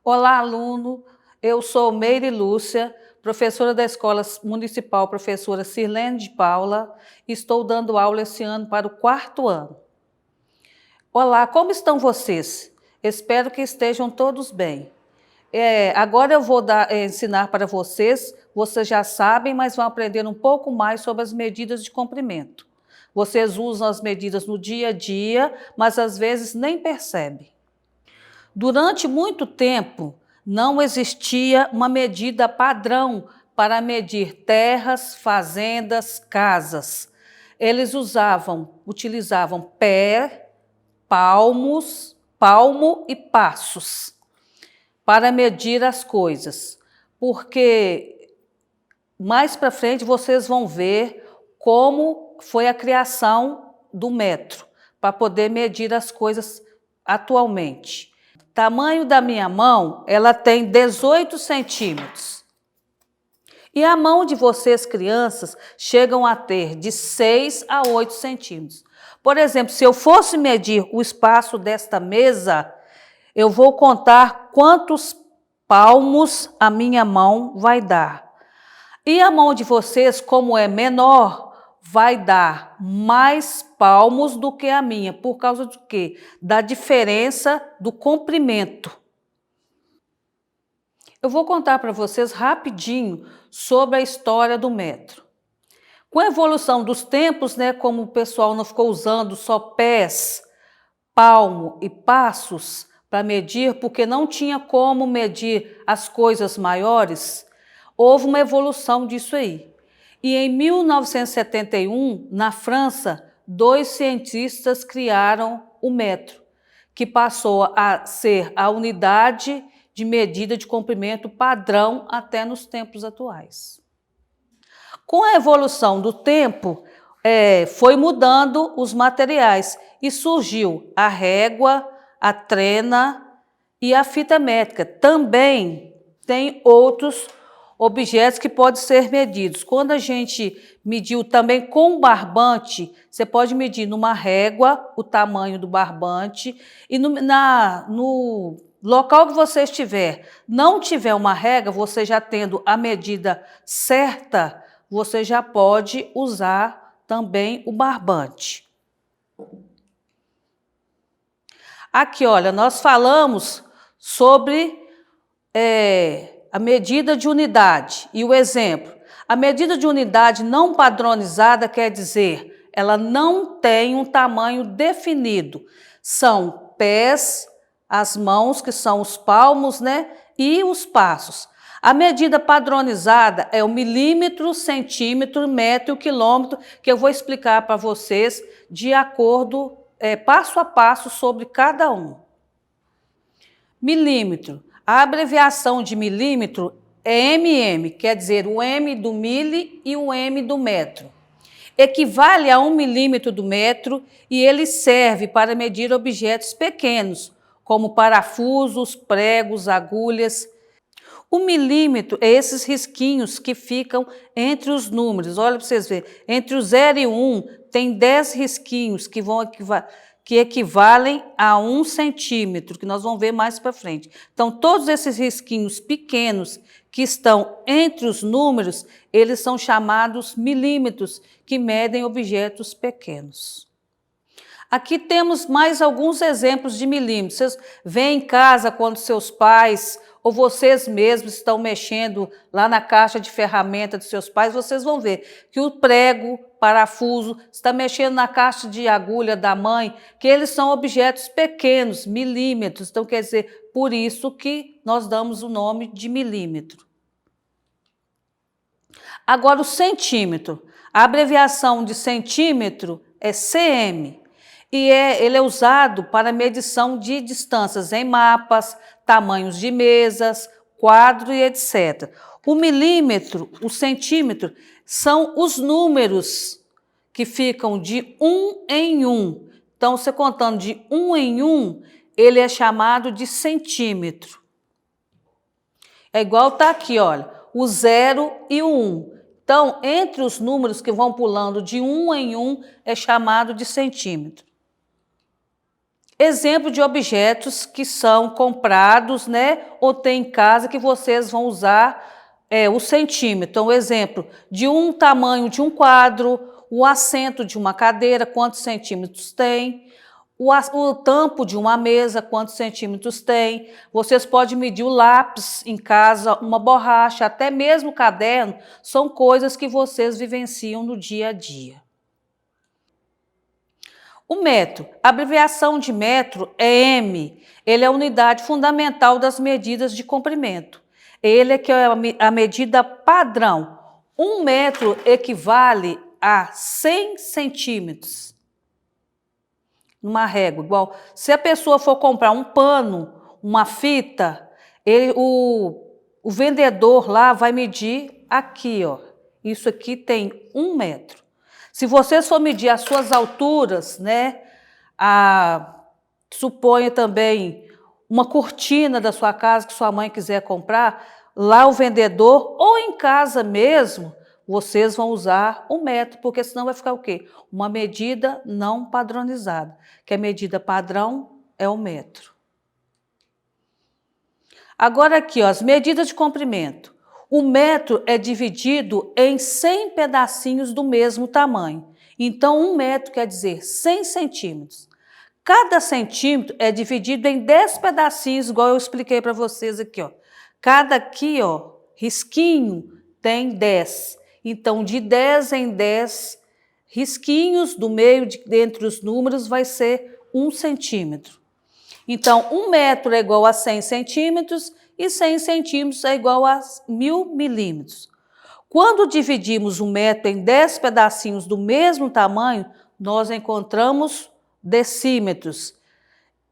Olá, aluno. Eu sou Meire Lúcia, professora da Escola Municipal Professora Sirlene de Paula. Estou dando aula esse ano para o 4º ano. Olá, como estão vocês? Espero que estejam todos bem. Agora eu vou ensinar para vocês já sabem, mas vão aprender um pouco mais sobre as medidas de comprimento. Vocês usam as medidas no dia a dia, mas às vezes nem percebem. Durante muito tempo, não existia uma medida padrão para medir terras, fazendas, casas. Eles utilizavam pé, palmo e passos para medir as coisas, porque mais para frente vocês vão ver como foi a criação do metro, para poder medir as coisas atualmente. Tamanho da minha mão, ela tem 18 centímetros. E a mão de vocês, crianças, chegam a ter de 6 a 8 centímetros. Por exemplo, se eu fosse medir o espaço desta mesa, eu vou contar quantos palmos a minha mão vai dar. E a mão de vocês, como é menor, vai dar mais palmos do que a minha. Por causa do quê? Da diferença do comprimento. Eu vou contar para vocês rapidinho sobre a história do metro. Com a evolução dos tempos, como o pessoal não ficou usando só pés, palmo e passos para medir, porque não tinha como medir as coisas maiores, houve uma evolução disso aí. E em 1971, na França, 2 cientistas criaram o metro, que passou a ser a unidade de medida de comprimento padrão até nos tempos atuais. Com a evolução do tempo, foi mudando os materiais e surgiu a régua, a trena e a fita métrica. Também tem outros objetos que podem ser medidos. Quando a gente mediu também com barbante, você pode medir numa régua o tamanho do barbante e no local que você estiver, não tiver uma régua, você já tendo a medida certa, você já pode usar também o barbante. Aqui, olha, nós falamos sobre a medida de unidade e o exemplo. A medida de unidade não padronizada quer dizer, ela não tem um tamanho definido. São pés, as mãos, que são os palmos, e os passos. A medida padronizada é o milímetro, centímetro, metro, quilômetro, que eu vou explicar para vocês de acordo, passo a passo sobre cada um. Milímetro. A abreviação de milímetro é mm, quer dizer o M do mili e o M do metro. Equivale a 1 milímetro do metro e ele serve para medir objetos pequenos, como parafusos, pregos, agulhas. O milímetro é esses risquinhos que ficam entre os números. Olha para vocês verem, entre o 0 e o 1 tem 10 risquinhos que equivalem a 1 centímetro, que nós vamos ver mais para frente. Então, todos esses risquinhos pequenos que estão entre os números, eles são chamados milímetros, que medem objetos pequenos. Aqui temos mais alguns exemplos de milímetros. Vocês vêm em casa quando seus pais ou vocês mesmos estão mexendo lá na caixa de ferramenta dos seus pais, vocês vão ver que o prego, parafuso, está mexendo na caixa de agulha da mãe, que eles são objetos pequenos, milímetros. Então, quer dizer, por isso que nós damos o nome de milímetro. Agora, o centímetro. A abreviação de centímetro é cm. E ele é usado para medição de distâncias em mapas, tamanhos de mesas, quadro e etc. O milímetro, o centímetro, são os números que ficam de 1 em 1. Então, você contando de 1 em 1, ele é chamado de centímetro. É igual tá aqui, olha, o 0 e o 1. Então, entre os números que vão pulando de 1 em 1, é chamado de centímetro. Exemplo de objetos que são comprados, né, ou tem em casa que vocês vão usar o centímetro. Então, exemplo de um tamanho de um quadro, o assento de uma cadeira, quantos centímetros tem, o tampo de uma mesa, quantos centímetros tem. Vocês podem medir o lápis em casa, uma borracha, até mesmo o caderno, são coisas que vocês vivenciam no dia a dia. O metro, a abreviação de metro é M, ele é a unidade fundamental das medidas de comprimento. Ele é que é a medida padrão. 1 metro equivale a 100 centímetros. Numa régua, igual, se a pessoa for comprar um pano, uma fita, o vendedor lá vai medir aqui, ó. Isso aqui tem 1 metro. Se vocês for medir as suas alturas, né? Suponha também uma cortina da sua casa que sua mãe quiser comprar, lá o vendedor, ou em casa mesmo, vocês vão usar 1 metro, porque senão vai ficar o quê? Uma medida não padronizada, que a medida padrão é 1 metro. Agora aqui, ó, as medidas de comprimento. O metro é dividido em 100 pedacinhos do mesmo tamanho. Então, 1 metro quer dizer 100 centímetros. Cada centímetro é dividido em 10 pedacinhos, igual eu expliquei para vocês aqui, ó. Cada aqui, ó, risquinho tem 10. Então, de 10 em 10 risquinhos do meio, entre os números, vai ser 1 centímetro. Então, 1 metro é igual a 100 centímetros e 100 centímetros é igual a 1000 milímetros. Quando dividimos 1 metro em 10 pedacinhos do mesmo tamanho, nós encontramos decímetros.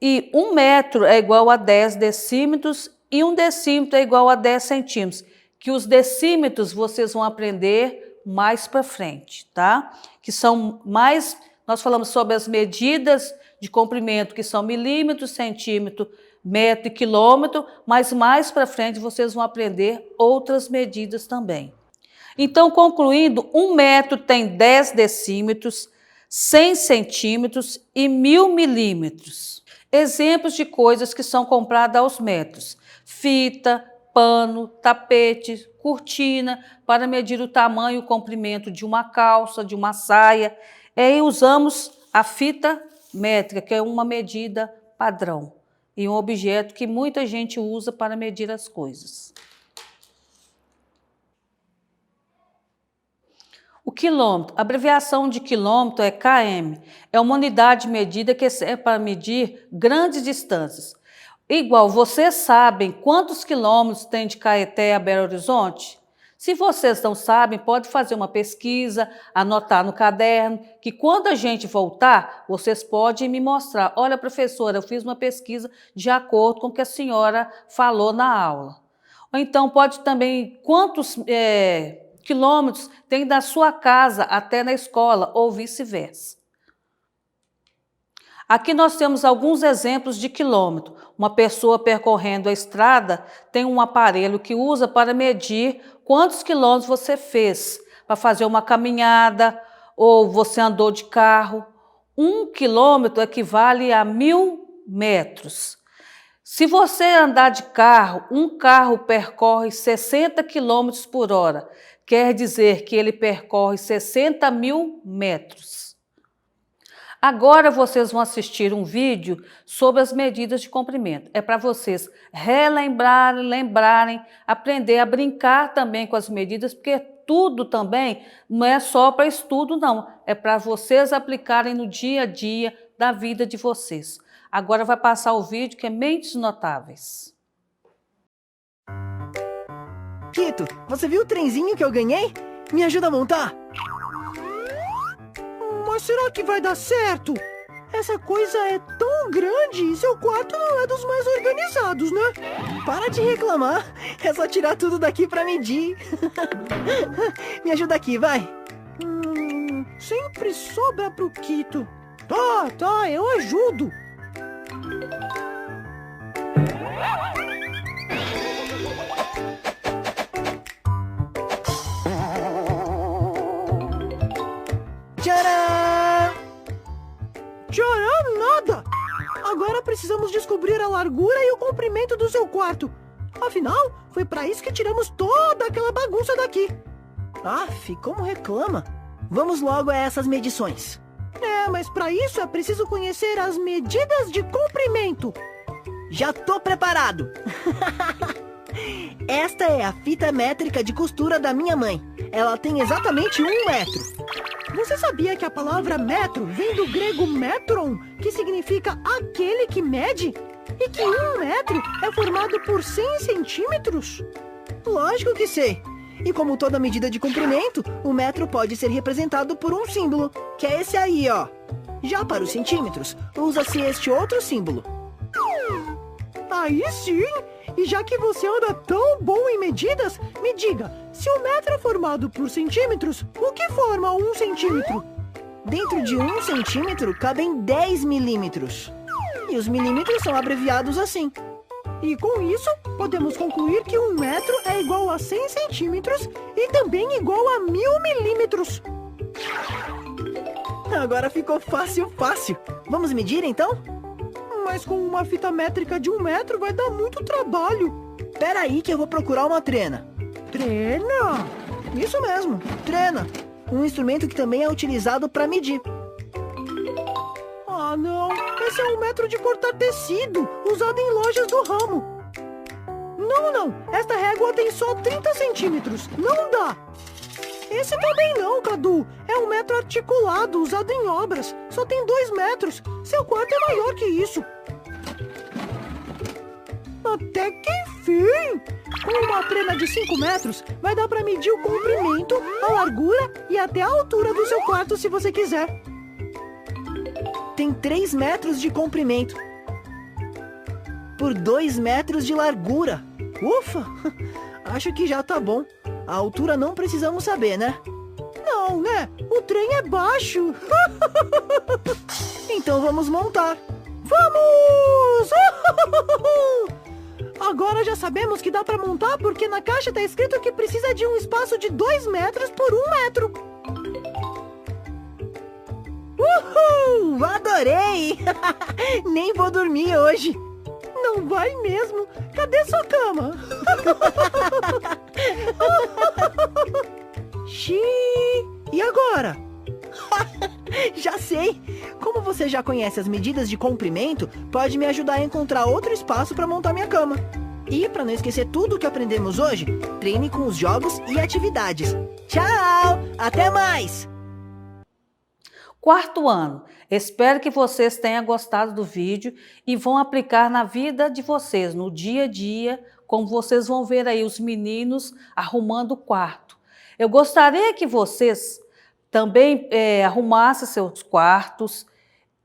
E 1 metro é igual a 10 decímetros e 1 decímetro é igual a 10 centímetros. Que os decímetros vocês vão aprender mais para frente, tá? Que são mais, nós falamos sobre as medidas de comprimento, que são milímetro, centímetro, metro e quilômetro, mas mais para frente vocês vão aprender outras medidas também. Então, concluindo, 1 metro tem 10 decímetros, 100 centímetros e 1000 milímetros. Exemplos de coisas que são compradas aos metros: fita, pano, tapete, cortina, para medir o tamanho e o comprimento de uma calça, de uma saia. E usamos a fita métrica, que é uma medida padrão e um objeto que muita gente usa para medir as coisas. O quilômetro, a abreviação de quilômetro é km, é uma unidade de medida que serve para medir grandes distâncias. Igual, vocês sabem quantos quilômetros tem de Caeté a Belo Horizonte? Se vocês não sabem, pode fazer uma pesquisa, anotar no caderno, que quando a gente voltar, vocês podem me mostrar. Olha, professora, eu fiz uma pesquisa de acordo com o que a senhora falou na aula. Ou então pode também, quantos quilômetros tem da sua casa até na escola, ou vice-versa. Aqui nós temos alguns exemplos de quilômetro. Uma pessoa percorrendo a estrada tem um aparelho que usa para medir quantos quilômetros você fez, para fazer uma caminhada ou você andou de carro. 1 quilômetro equivale a 1000 metros. Se você andar de carro, um carro percorre 60 quilômetros por hora. Quer dizer que ele percorre 60.000 metros. Agora vocês vão assistir um vídeo sobre as medidas de comprimento. É para vocês relembrarem, lembrarem, aprender a brincar também com as medidas, porque tudo também não é só para estudo, não. É para vocês aplicarem no dia a dia da vida de vocês. Agora vai passar o vídeo que é Mentes Notáveis. Quito, você viu o trenzinho que eu ganhei? Me ajuda a montar? Mas será que vai dar certo? Essa coisa é tão grande e seu quarto não é dos mais organizados, né? Para de reclamar. É só tirar tudo daqui pra medir. Me ajuda aqui, vai. Sempre sobra pro Quito. Tá, eu ajudo. Tcharam! Tcharam nada! Agora precisamos descobrir a largura e o comprimento do seu quarto. Afinal, foi para isso que tiramos toda aquela bagunça daqui. Aff, como reclama. Vamos logo a essas medições. Mas para isso é preciso conhecer as medidas de comprimento. Já tô preparado. Esta é a fita métrica de costura da minha mãe. Ela tem exatamente 1 metro. Você sabia que a palavra metro vem do grego metron, que significa aquele que mede? E que 1 metro é formado por 100 centímetros? Lógico que sei. E como toda medida de comprimento, o metro pode ser representado por um símbolo, que é esse aí, ó. Já para os centímetros, usa-se este outro símbolo. Aí sim! E já que você anda tão bom em medidas, me diga, se o metro é formado por centímetros, o que forma 1 centímetro? Dentro de 1 centímetro cabem 10 milímetros. E os milímetros são abreviados assim. E com isso, podemos concluir que 1 metro é igual a 100 centímetros e também igual a 1000 milímetros. Agora ficou fácil. Vamos medir então? Mas com uma fita métrica de 1 metro vai dar muito trabalho. Pera aí que eu vou procurar uma trena. Trena? Isso mesmo, trena. Um instrumento que também é utilizado para medir. Ah, não. Esse é um metro de cortar tecido, usado em lojas do ramo. Não. Esta régua tem só 30 centímetros. Não dá. Esse também não, Cadu. É um metro articulado, usado em obras. Só tem 2 metros. Seu quarto é maior que isso. Até que enfim! Com uma trena de 5 metros, vai dar para medir o comprimento, a largura e até a altura do seu quarto, se você quiser. Tem 3 metros de comprimento por 2 metros de largura. Ufa! Acho que já tá bom. A altura não precisamos saber, né? Não, né? O trem é baixo. Então vamos montar. Vamos! Agora já sabemos que dá para montar porque na caixa tá escrito que precisa de um espaço de 2 metros por 1 metro. Uhul! Adorei! Nem vou dormir hoje. Não vai mesmo? Cadê sua cama? Xiii! E agora? Já sei! Como você já conhece as medidas de comprimento, pode me ajudar a encontrar outro espaço para montar minha cama. E para não esquecer tudo que aprendemos hoje, treine com os jogos e atividades. Tchau! Até mais! 4º ano. Espero que vocês tenham gostado do vídeo e vão aplicar na vida de vocês, no dia a dia, como vocês vão ver aí os meninos arrumando o quarto. Eu gostaria que vocês também arrumassem seus quartos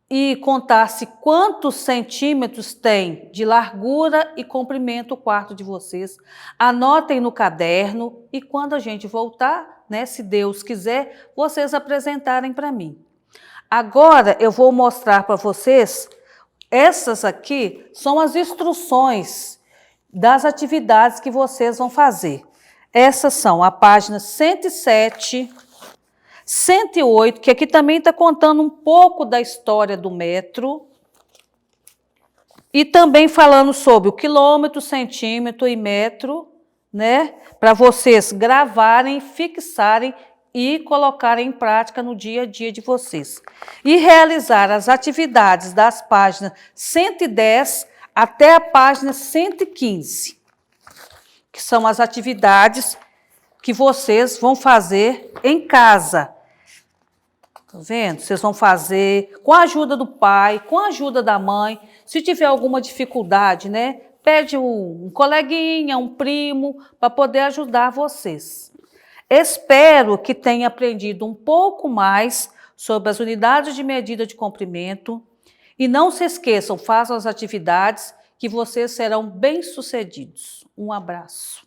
e contassem quantos centímetros tem de largura e comprimento o quarto de vocês. Anotem no caderno e quando a gente voltar, né, se Deus quiser, vocês apresentarem para mim. Agora eu vou mostrar para vocês, essas aqui são as instruções das atividades que vocês vão fazer. Essas são a página 107, 108, que aqui também está contando um pouco da história do metro, e também falando sobre o quilômetro, centímetro e metro, né? Para vocês gravarem, fixarem e colocarem em prática no dia a dia de vocês. E realizar as atividades das páginas 110 até a página 115, que são as atividades que vocês vão fazer em casa. Tá vendo? Vocês vão fazer com a ajuda do pai, com a ajuda da mãe. Se tiver alguma dificuldade, né? Pede um coleguinha, um primo, para poder ajudar vocês. Espero que tenha aprendido um pouco mais sobre as unidades de medida de comprimento. E não se esqueçam, façam as atividades que vocês serão bem-sucedidos. Um abraço.